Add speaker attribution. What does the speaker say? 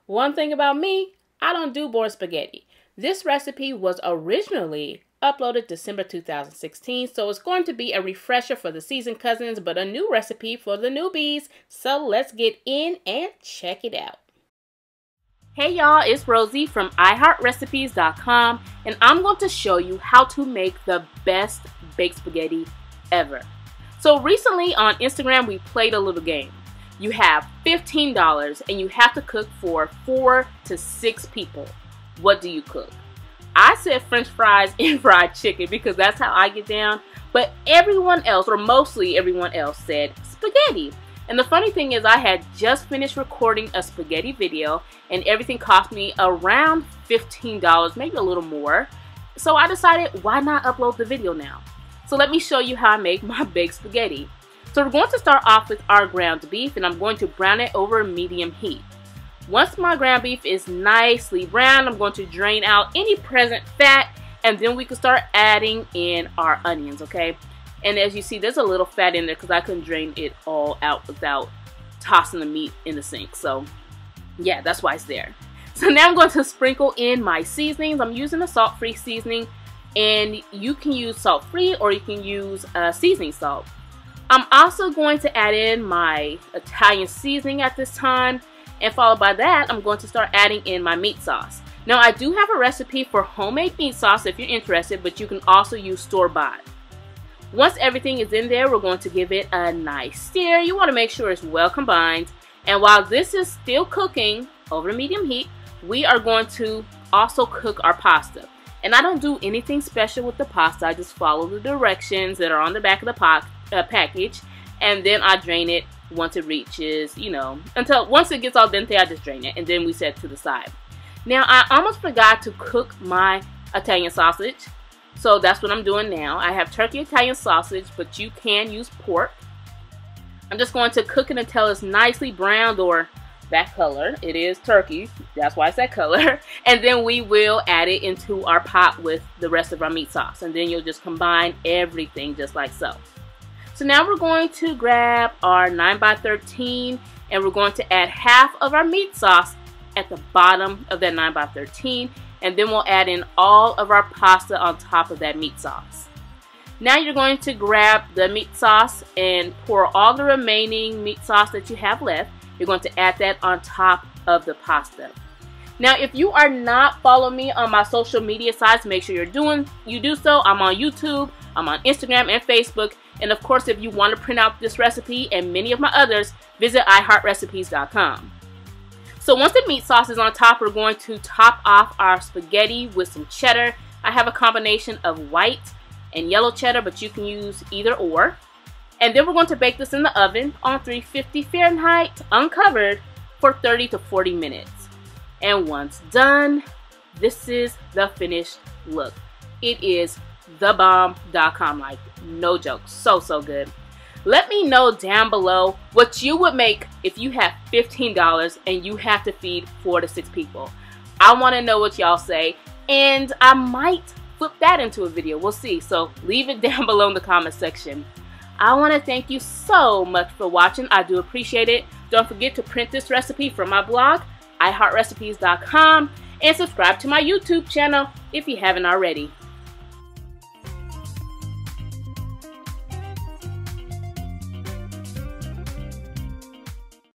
Speaker 1: One thing about me, I don't do boiled spaghetti. This recipe was originally uploaded December 2016, so it's going to be a refresher for the seasoned cousins, but a new recipe for the newbies. So let's get in and check it out. Hey y'all, it's Rosie from iHeartRecipes.com, and I'm going to show you how to make the best baked spaghetti ever. So recently on Instagram, we played a little game. You have $15 and you have to cook for 4 to 6 people. What do you cook? I said French fries and fried chicken because that's how I get down, but everyone else, or mostly everyone else, said spaghetti. And the funny thing is I had just finished recording a spaghetti video and everything cost me around $15, maybe a little more. So I decided, why not upload the video now? So let me show you how I make my baked spaghetti. So we're going to start off with our ground beef, and I'm going to brown it over medium heat. Once my ground beef is nicely brown, I'm going to drain out any present fat, and then we can start adding in our onions, okay? And as you see, there's a little fat in there because I couldn't drain it all out without tossing the meat in the sink. So yeah, that's why it's there. So now I'm going to sprinkle in my seasonings. I'm using a salt-free seasoning, and you can use salt-free or you can use seasoning salt. I'm also going to add in my Italian seasoning at this time, and followed by that, I'm going to start adding in my meat sauce. Now, I do have a recipe for homemade meat sauce if you're interested, but you can also use store-bought. Once everything is in there, we're going to give it a nice stir. You want to make sure it's well combined. And while this is still cooking over medium heat, we are going to also cook our pasta. And I don't do anything special with the pasta. I just follow the directions that are on the back of the package, and then I drain it once it reaches, once it gets al dente, I just drain it, and then we set it to the side. Now, I almost forgot to cook my Italian sausage, so that's what I'm doing now. I have turkey Italian sausage, but you can use pork. I'm just going to cook it until it's nicely browned, or that color. It is turkey, that's why it's that color. And then we will add it into our pot with the rest of our meat sauce, and then you'll just combine everything just like so. So now we're going to grab our 9x13, and we're going to add half of our meat sauce at the bottom of that 9x13, and then we'll add in all of our pasta on top of that meat sauce. Now you're going to grab the meat sauce and pour all the remaining meat sauce that you have left. You're going to add that on top of the pasta. Now, if you are not following me on my social media sites, make sure you do so. I'm on YouTube, I'm on Instagram and Facebook. And of course, if you want to print out this recipe and many of my others, visit iHeartRecipes.com. So once the meat sauce is on top, we're going to top off our spaghetti with some cheddar. I have a combination of white and yellow cheddar, but you can use either or. And then we're going to bake this in the oven on 350 Fahrenheit, uncovered, for 30 to 40 minutes. And once done, this is the finished look. It is thebomb.com, like no joke, so good. Let me know down below what you would make if you have $15 and you have to feed 4 to 6 people. I want to know what y'all say, and I might flip that into a video. We'll see. So leave it down below in the comment section. I want to thank you so much for watching. I do appreciate it. Don't forget to print this recipe from my blog, iHeartRecipes.com, and subscribe to my YouTube channel if you haven't already.